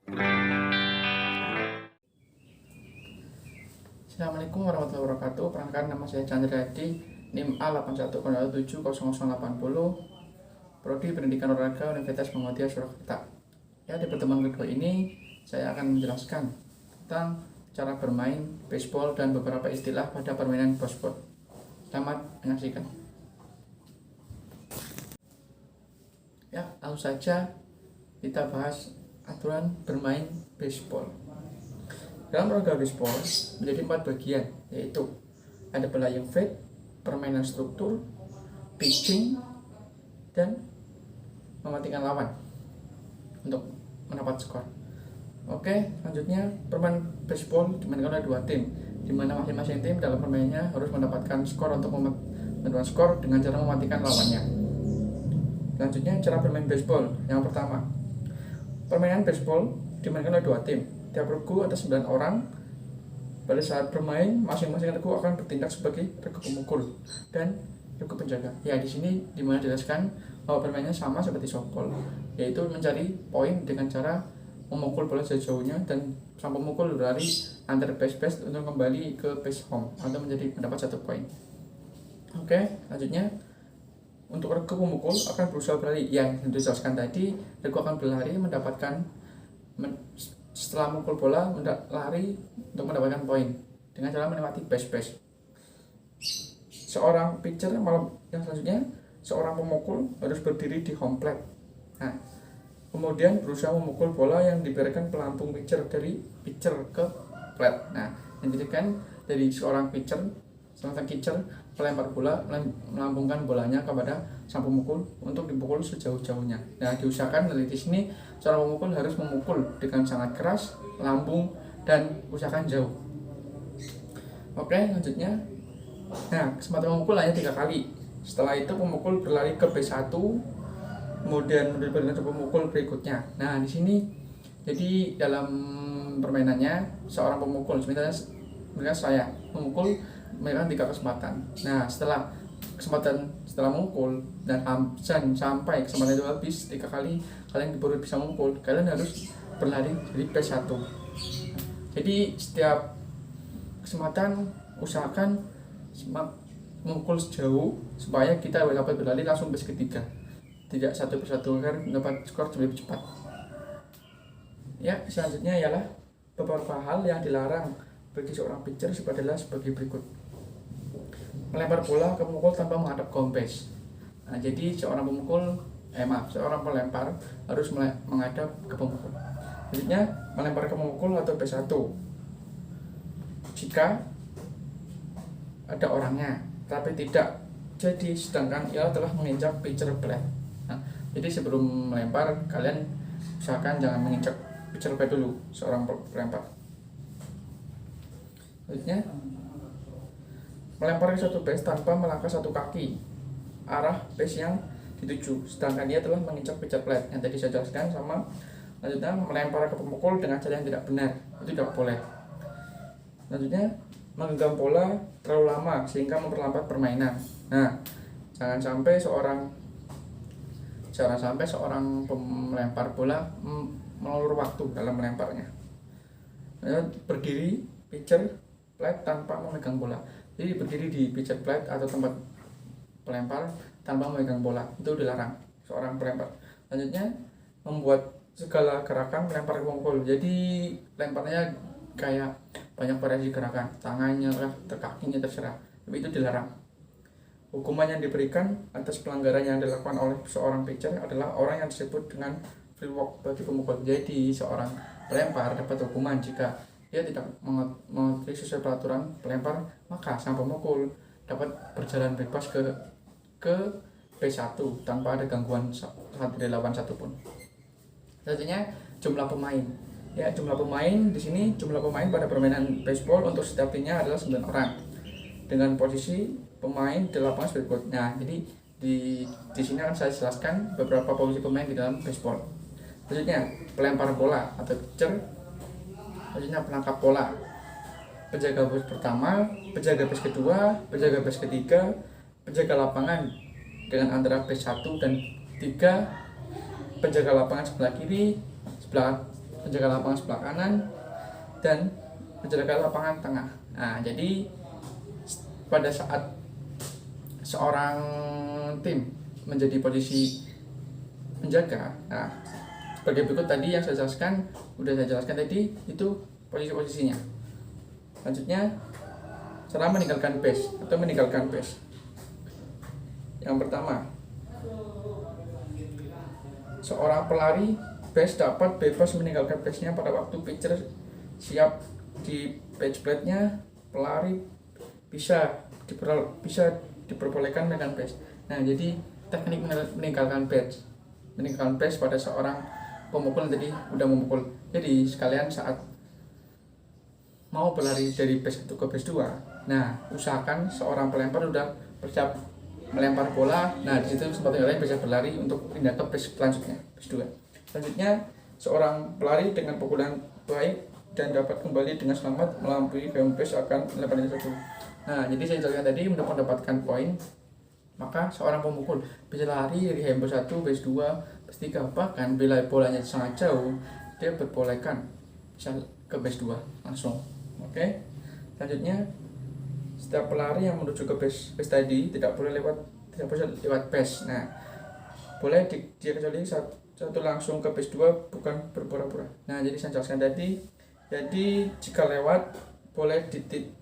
Assalamualaikum warahmatullahi wabarakatuh. Perkenalkan, nama saya Chandra Hadi, NIM A81070080, Prodi Pendidikan Olahraga Universitas Muhammadiyah Surakarta. Ya, di pertemuan kedua ini saya akan menjelaskan tentang cara bermain baseball dan beberapa istilah pada permainan baseball. Selamat menyaksikan. Ya, langsung saja kita bahas aturan bermain baseball. Dalam olahraga baseball menjadi 4 bagian, yaitu ada playing field, permainan struktur, pitching, dan mematikan lawan untuk mendapat skor. Oke, selanjutnya permainan baseball dimainkan oleh 2 tim, di mana masing-masing tim dalam permainannya harus mendapatkan skor untuk mendapatkan skor dengan cara mematikan lawannya. Selanjutnya cara bermain baseball. Yang pertama, permainan baseball dimainkan oleh 2 tim. Tiap regu ada 9 orang. Pada saat bermain, masing-masing regu akan bertindak sebagai regu pemukul dan regu penjaga. Ya, di sini dimana dijelaskan bahwa permainannya sama seperti softball, yaitu mencari poin dengan cara memukul bola sejauhnya dan sang pemukul berlari antar base untuk kembali ke base home atau mendapat 1 poin. Oke, selanjutnya untuk regu pemukul akan berusaha berlari. Yang dijelaskan tadi, regu akan berlari setelah memukul bola lari untuk mendapatkan poin dengan cara melewati base. Seorang pitcher yang selanjutnya, seorang pemukul harus berdiri di home plate. Nah, kemudian berusaha memukul bola yang diberikan pelampung pitcher dari pitcher ke plate. Nah, yang diberikan dari seorang pitcher melempar bola, melambungkan bolanya kepada sang pemukul untuk dipukul sejauh-jauhnya. Nah, diusahakan dari di sini seorang pemukul harus memukul dengan sangat keras, lambung, dan usahakan jauh. Oke, selanjutnya, nah, kesempatan memukul hanya 3 kali. Setelah itu pemukul berlari ke base 1, kemudian diberikan pemukul berikutnya. Nah, di sini jadi dalam permainannya seorang pemukul, misalnya saya memukul memberikan 3 kesempatan. Nah, setelah memukul dan sampai kesempatan itu habis 3 kali kalian baru bisa memukul, kalian harus berlari dari base 1. Jadi setiap kesempatan usahakan memukul sejauh supaya kita dapat berlari langsung base ketiga, tidak satu persatu agar mendapat skor lebih cepat. Ya, selanjutnya ialah beberapa hal yang dilarang bagi seorang pitcher adalah sebagai berikut. Melempar bola ke pemukul tanpa menghadap home base. Nah, jadi seorang pelempar harus menghadap ke pemukul. Selanjutnya, melempar ke pemukul atau base 1 jika ada orangnya, tapi tidak jadi sedangkan ia telah menginjak pitcher plate. Nah, jadi sebelum melempar, kalian usahakan jangan menginjak pitcher plate dulu seorang pelempar. Selanjutnya, melempar ke satu base tanpa melangkah 1 kaki arah base yang dituju, sedangkan dia telah menginjak pitcher plate yang tadi saya jelaskan. Sama selanjutnya, melempar ke pemukul dengan cara yang tidak benar, itu tidak boleh. Selanjutnya, menggenggam bola terlalu lama sehingga memperlambat permainan. Nah, jangan sampai seorang melempar bola melulur waktu dalam melemparnya. Berdiri pitcher plate tanpa memegang bola. Jadi berdiri di pitcher plate atau tempat pelempar tanpa memegang bola, itu dilarang seorang pelempar. Selanjutnya, membuat segala gerakan melempar ke pemukul. Jadi lemparnya kayak banyak variasi gerakan, tangannya lah, kakinya terserah, tapi itu dilarang. Hukuman yang diberikan atas pelanggaran yang dilakukan oleh seorang pitcher adalah orang yang disebut dengan free walk bagi pemukul. Jadi seorang pelempar dapat hukuman jika dia tidak mengikuti sesuai peraturan pelempar, maka sang pemukul dapat berjalan bebas ke base 1 tanpa ada gangguan dari lawan satupun. Selanjutnya, jumlah pemain. Ya, jumlah pemain di sini, jumlah pemain pada permainan baseball untuk setiap timnya adalah 9 orang dengan posisi pemain di lapangan berikut. Nah, jadi di sini akan saya jelaskan beberapa posisi pemain di dalam baseball. Selanjutnya, pelempar bola atau pitcher. Selanjutnya, penangkap bola, penjaga base pertama, penjaga base kedua, penjaga base ketiga, penjaga lapangan dengan antara base 1 dan 3, penjaga lapangan sebelah kiri, sebelah penjaga lapangan sebelah kanan, dan penjaga lapangan tengah. Nah, jadi pada saat seorang tim menjadi posisi penjaga, nah sebagai berikut tadi yang saya jelaskan, tadi itu posisi-posisinya. Selanjutnya cara meninggalkan base atau meninggalkan base. Yang pertama, seorang pelari base dapat bebas meninggalkan base-nya pada waktu pitcher siap di pitch plate-nya. Pelari bisa diperbolehkan dengan base. Nah, jadi teknik meninggalkan base pada seorang pemukul tadi udah memukul. Jadi sekalian saat mau berlari dari base 1 ke base 2, nah usahakan seorang pelempar udah bersiap melempar bola. Nah, di situ kesempatan lain bisa berlari untuk pindah ke base selanjutnya, base 2. Selanjutnya, seorang pelari dengan pukulan baik dan dapat kembali dengan selamat melampaui home base akan melempar yang satu. Nah, jadi saya jelaskan tadi untuk mendapatkan poin, maka seorang pemukul bisa lari dari home base 1, base 2, base 3, bahkan bila bolanya sangat jauh, dia diperbolehkan bisa ke base 2 langsung. Oke. Selanjutnya, setiap pelari yang menuju ke base tadi tidak boleh lewat base. Nah, boleh dia kecuali satu langsung ke base 2, bukan berpura-pura. Nah, jadi saya jelaskan tadi. Jadi jika lewat boleh titik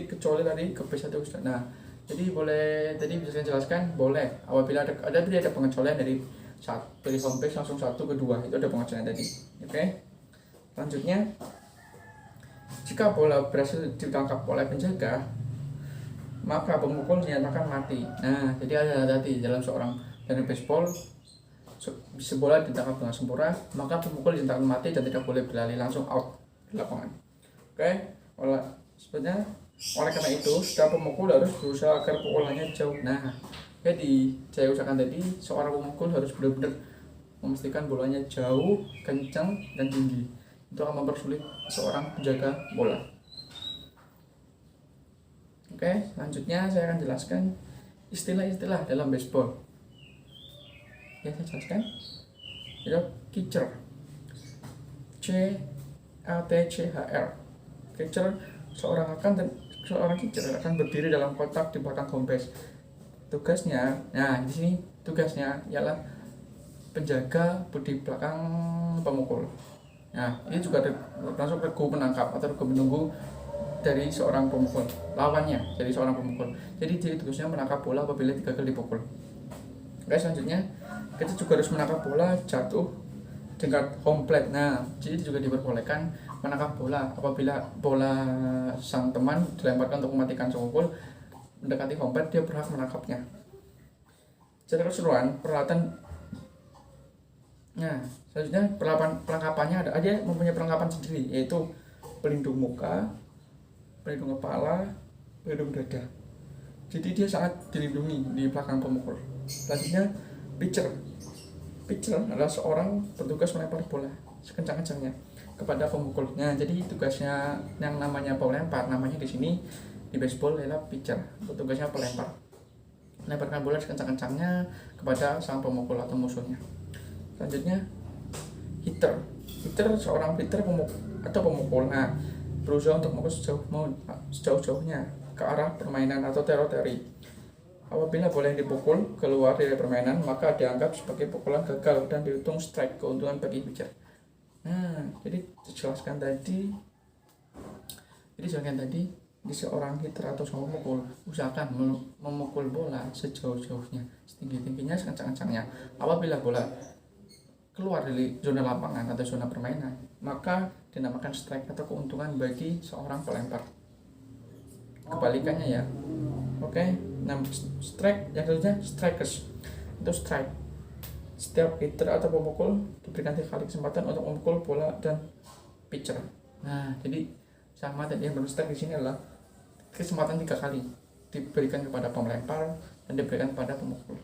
kecuali tadi ke base 1. Nah, jadi boleh tadi bisa saya jelaskan boleh apabila ada pengecualian dari home base langsung 1 ke 2, itu ada pengecualian tadi. Oke. Selanjutnya, jika bola berhasil ditangkap oleh penjaga, maka pemukul dinyatakan mati. Nah, jadi ada hati dalam seorang baseball, bola ditangkap dengan sempurna, maka pemukul dinyatakan mati dan tidak boleh berlari langsung out di lapangan. Oke, oleh karena itu, setiap pemukul harus berusaha agar pukulannya jauh. Nah, jadi saya usahakan tadi, seorang pemukul harus benar-benar memastikan bolanya jauh, kencang, dan tinggi. Itu akan mempersulit seorang penjaga bola. Oke, selanjutnya saya akan jelaskan istilah-istilah dalam baseball. Ya, saya jelaskan. Itu catcher. CATCHR. Catcher seorang catcher akan berdiri dalam kotak di belakang home base. Tugasnya, nah di sini tugasnya ialah penjaga di belakang pemukul. Nah, ini juga termasuk regu penangkap atau regu menunggu dari seorang pemukul, lawannya dari seorang pemukul. Jadi dia tugasnya menangkap bola apabila 3 kali dipukul. Oke, selanjutnya kita juga harus menangkap bola jatuh dengan home plate. Nah, jadi juga diperbolehkan menangkap bola apabila bola sang teman dilemparkan untuk mematikan sang pemukul mendekati home plate, dia berhak menangkapnya. Secara keseluruhan peralatan. Nah, selanjutnya perlengkapannya ada aja, mempunyai perlengkapan sendiri, yaitu pelindung muka, pelindung kepala, pelindung dada. Jadi dia sangat dilindungi di belakang pemukul. Selanjutnya pitcher adalah seorang petugas melempar bola sekencang-kencangnya kepada pemukul. Nah, jadi tugasnya yang namanya pelempar, namanya di sini di baseball adalah pitcher. Tugasnya pelempar, melemparkan bola sekencang-kencangnya kepada sang pemukul atau musuhnya. Selanjutnya hitter seorang hitter pemukul. Nah, berusaha untuk memukul sejauh-jauhnya ke arah permainan atau teritori. Apabila bola yang dipukul keluar dari permainan, maka dianggap sebagai pukulan gagal dan dihitung strike, keuntungan bagi pitcher. Nah, jadi dijelaskan tadi di seorang hitter atau seorang pemukul usahakan memukul bola sejauh-jauhnya, setinggi-tingginya, sekencang-kencangnya. Apabila bola keluar dari zona lapangan atau zona permainan, maka dinamakan strike atau keuntungan bagi seorang pelempar. Kebalikannya ya. Oke. Nah, strike yang selanjutnya strikers. Itu strike. Setiap hitter atau pemukul diberikan 3 kali kesempatan untuk memukul bola dan pitcher. Nah, jadi sama tadi yang strike di sini adalah kesempatan 3 kali diberikan kepada pelempar dan diberikan kepada pemukul.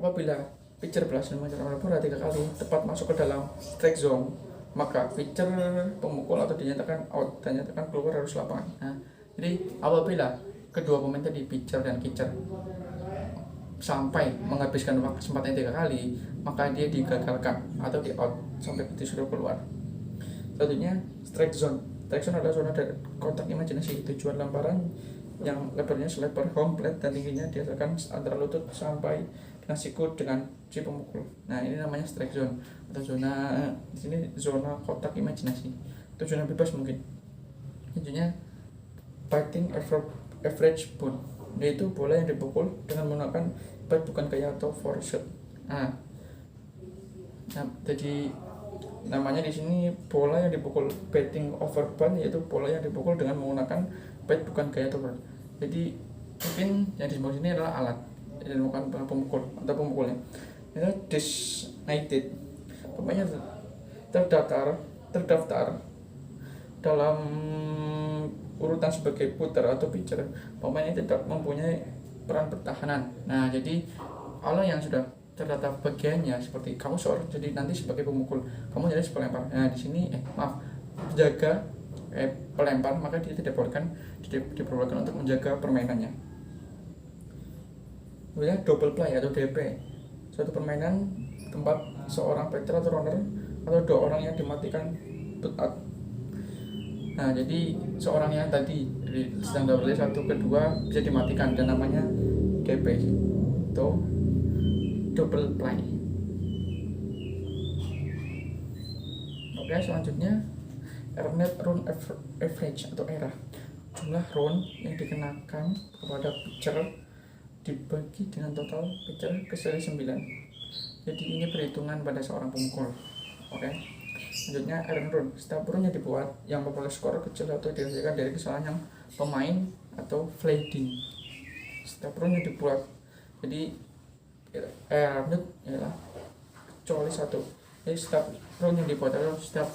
Apabila pitcher berhasil mengejar bola 3 kali tepat masuk ke dalam strike zone, maka pitcher, pemukul atau dinyatakan out dan dinyatakan keluar harus lapangan. Nah, jadi apabila kedua pemain tadi pitcher dan catcher sampai menghabiskan kesempatan 3 kali, maka dia digagalkan atau di out sampai disuruh keluar. Selanjutnya strike zone. Strike zone adalah zona dari kotak imajinasi. Tujuan lemparan yang lebarnya selebar home plate dan tingginya dihasilkan antara lutut sampai dengan siku dengan si pemukul. Nah, ini namanya strike zone atau zona, di sini zona kotak imajinasi. Tujuan bebas mungkin. Selanjutnya batting average ball, yaitu bola yang dipukul dengan menggunakan bat bukan gaya atau force shot. Nah, jadi namanya di sini bola yang dipukul batting over ball, yaitu bola yang dipukul dengan menggunakan bat bukan gaya atau force. Jadi mungkin yang di sini adalah alat yang bukan pemukul atau pemukulnya. Itu designated, pemainnya terdaftar dalam urutan sebagai puter atau pitcher. Pemain ini tidak mempunyai peran pertahanan. Nah, jadi kalau yang sudah terdaftar bagiannya seperti kamu seorang jadi nanti sebagai pemukul, kamu jadi pelempar. Nah, di sini penjaga pelempar, maka dia diperbolehkan untuk menjaga permainannya. Kemudian double play atau DP, suatu permainan tempat seorang pitcher atau runner atau 2 orang yang dimatikan out. Nah, jadi seorang yang tadi sedang double play 1 ke 2 bisa dimatikan dan namanya DP atau double play. Oke, selanjutnya Earned Run Average atau ERA, jumlah run yang dikenakan kepada pitcher dibagi dengan total pitcher keseri 9. Jadi ini perhitungan pada seorang pemukul. Oke. Selanjutnya earned run, setiap run yang dibuat yang memperoleh skor kecil atau dihasilkan dari kesalahan yang pemain atau fielding. Setiap run yang dibuat, jadi earned ialah kecuali 1. Jadi setiap run yang dibuat atau setiap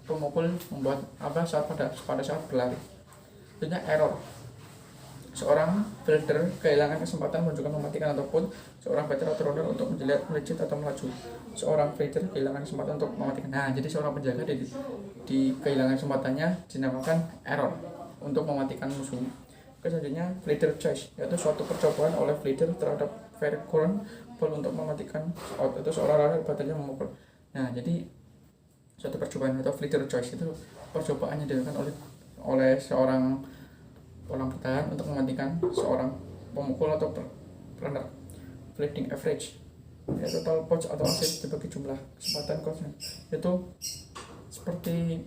pemukul membuat pada saat berlari. Selanjutnya error, seorang fielder kehilangan kesempatan menunjukkan mematikan ataupun seorang batter atau runner untuk melejit atau melaju. Seorang fielder kehilangan kesempatan untuk mematikan. Nah, jadi seorang penjaga di kehilangan kesempatannya dinamakan error untuk mematikan musuh. Selanjutnya fielder choice, yaitu suatu percobaan oleh fielder terhadap fair ground ball untuk mematikan out, itu seorang runner batternya memukul. Nah, jadi suatu percobaan atau fielder choice itu percobaan yang dilakukan oleh seorang bertahan untuk mematikan seorang pemukul atau runner. Fielding average, yaitu total points atau asis dibagi jumlah kesempatan coachnya, itu seperti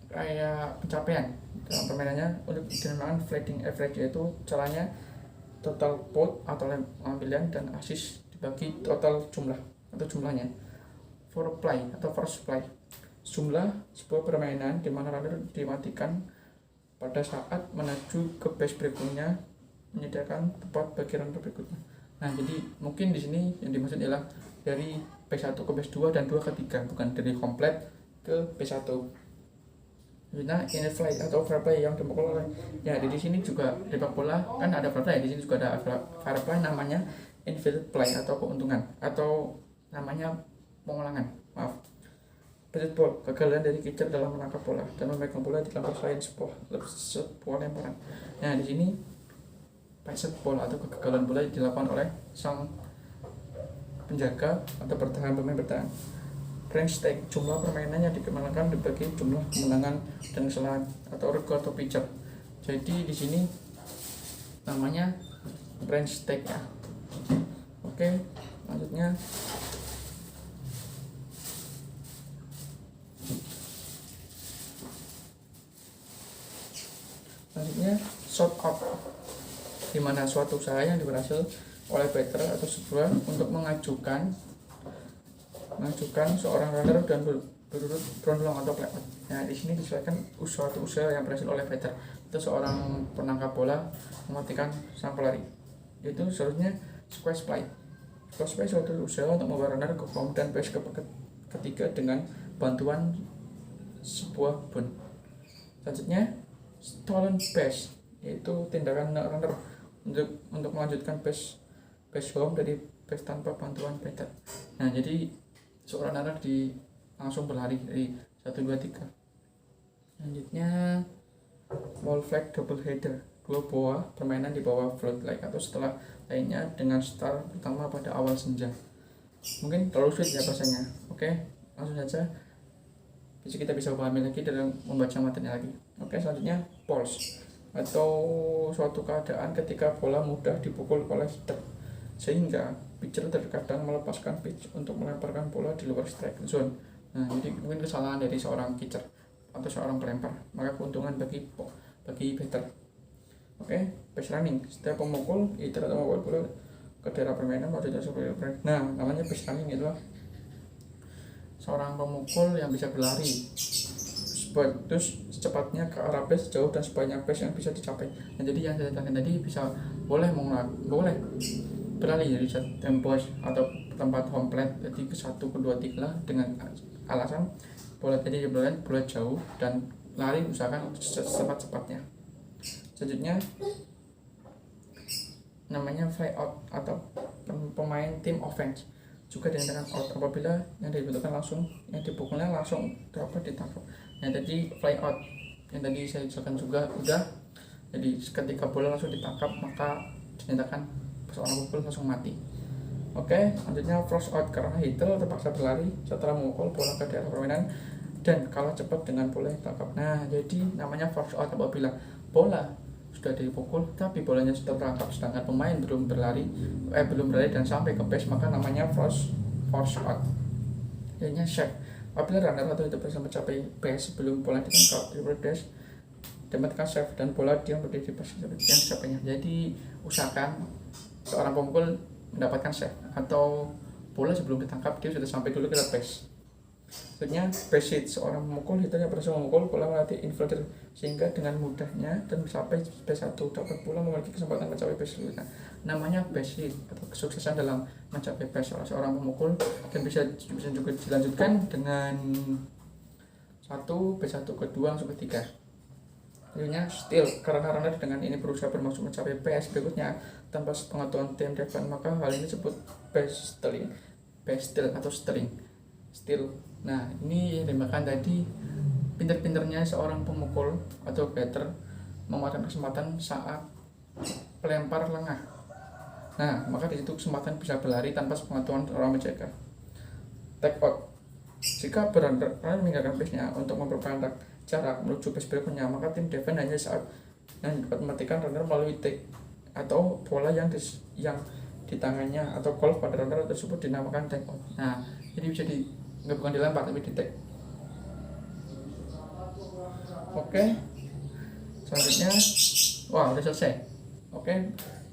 kayak pencapaian dalam permainannya. Untuk dinamakan fielding average, yaitu caranya total point atau ambilan dan asis dibagi total jumlah atau jumlahnya. For play atau first play, jumlah sebuah permainan di mana runner dimatikan pada saat menuju ke base berikutnya, menyediakan tempat bagi runner berikutnya. Nah, jadi mungkin di sini yang dimaksud adalah dari base 1 ke base 2 dan 2 ke 3, bukan dari komplit ke base 1. Nah, in flight atau fair play yang dimukul oleh, ya di sini juga di sepak bola kan ada fair play, di sini juga ada fair play, namanya infield play atau keuntungan atau namanya pengulangan. Batted ball, kegagalan dari catcher dalam menangkap bola dan memegang bola di dalam selain sebuah lemparan. Nah, di sini batted ball atau kegagalan bola dilakukan oleh sang penjaga atau pemain bertahan. Range tag, jumlah permainan yang dikemenangkan dibagi jumlah kemenangan dan kesalahan atau regu atau pitcher. Jadi di sini namanya range tag ya. Oke, lanjutnya shot out, di mana suatu usaha yang berhasil oleh batter atau sebuah untuk mengajukan seorang runner dan berulang atau play out. Nah, di sini disesuaikan suatu usaha yang berhasil oleh batter itu seorang penangkap bola mematikan sang pelari. Itu seharusnya squash play. Squash play suatu usaha untuk membawa runner ke home dan base ketiga dengan bantuan sebuah bun. Selanjutnya stolen base, yaitu tindakan runner untuk melanjutkan base home dari base tanpa bantuan batter. Nah, jadi seorang runner langsung berlari dari 1, 2, 3. Selanjutnya ball flag double header, dua buah permainan di bawah floodlight atau setelah lainnya dengan start pertama pada awal senja. Mungkin terlalu sulit ya bahasanya. Oke, langsung saja kita bisa pahami lagi dalam membaca materinya lagi. Oke, selanjutnya pulse atau suatu keadaan ketika bola mudah dipukul oleh hitter sehingga pitcher terkadang melepaskan pitch untuk melemparkan bola di luar strike zone. Nah, jadi mungkin kesalahan dari seorang pitcher atau seorang pelempar, maka keuntungan bagi batter. Oke, base running, setiap pemukul hitter atau memukul bola ke daerah permainan maksudnya seperti itu. Nah, namanya base running itulah seorang pemukul yang bisa berlari terus secepatnya ke arah base jauh dan sebanyak base yang bisa dicapai. Nah, jadi yang saya katakan tadi bisa boleh berlari dari tempo atau tempat home plate jadi ke 1, ke 2, 3 dengan alasan bola tadi diberlain bola jauh dan lari usahakan secepat-cepatnya. Selanjutnya namanya fly out atau pemain tim offense juga dinyatakan out apabila yang dibutuhkan langsung yang dipukulnya langsung dapat ditangkap. Nah, tadi fly out yang tadi saya jelaskan juga udah, jadi ketika bola langsung ditangkap maka dinyatakan seorang pemukul langsung mati. Oke, selanjutnya force out karena hitter terpaksa berlari setelah memukul bola ke daerah permainan dan kalah cepat dengan bola yang ditangkap. Nah, jadi namanya force out apabila bola sudah dipukul tapi bolanya sudah terangkap sedangkan pemain belum berlari dan sampai ke base, maka namanya force out. Jadinya save apabila runner atau itu bisa mencapai base sebelum bola ditangkap di base dapatkan save dan bola dia berdiri di base yang dicapainya. Jadi usahakan seorang pemukul mendapatkan save atau bola sebelum ditangkap dia sudah sampai dulu ke base. Selanjutnya base hit, seorang pemukul hitter yang berhasil memukul bola melatih infielder sehingga dengan mudahnya dan mencapai base 1 dapat bola memiliki kesempatan mencapai base selanjutnya. Namanya base hit atau kesuksesan dalam mencapai base oleh seorang pemukul dan bisa juga dilanjutkan dengan base 1 ke 2 langsung ke 3. Selanjutnya steal, karena runner dengan ini berusaha bermaksud mencapai base berikutnya tanpa pengetahuan tim defense, maka hal ini disebut base steal atau steal. Nah, ini yang dimakan tadi pinter-pinternya seorang pemukul atau batter memanfaatkan kesempatan saat pelempar lengah. Nah, maka di situ kesempatan bisa berlari tanpa pengetahuan orang menjaga. Take out, jika runner meninggalkan base-nya untuk memperpendek jarak menuju base berikutnya, maka tim defense hanya saat yang dapat mematikan runner melalui take atau bola yang di tangannya atau golf pada runner tersebut dinamakan take out. Nah, jadi bisa bukan dilempar tapi di take. Oke, selanjutnya udah selesai. Oke,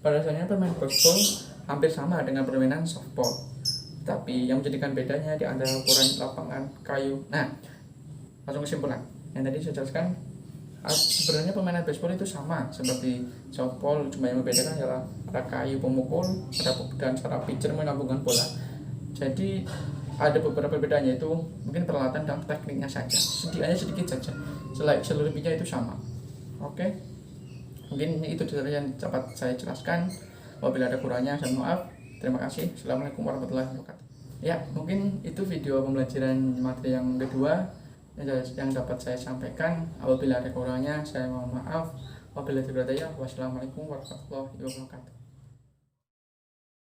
pada dasarnya permainan baseball hampir sama dengan permainan softball, tapi yang menjadikan bedanya di antara ukuran lapangan kayu. Nah, langsung kesimpulan yang tadi saya jelaskan, sebenarnya permainan baseball itu sama seperti softball, cuma yang membedakan adalah ada kayu pemukul dan cara pitcher menambungkan bola. Jadi ada beberapa perbedaannya, itu mungkin peralatan dan tekniknya saja, sedikit saja. Selebihnya itu sama. Oke, mungkin itu yang dapat saya jelaskan. Apabila ada kurangnya saya maaf. Terima kasih. Assalamualaikum warahmatullahi wabarakatuh. Ya, mungkin itu video pembelajaran materi yang kedua yang dapat saya sampaikan. Apabila ada kurangnya saya mohon maaf. Wabillahi taufiq. Wassalamualaikum warahmatullahi wabarakatuh.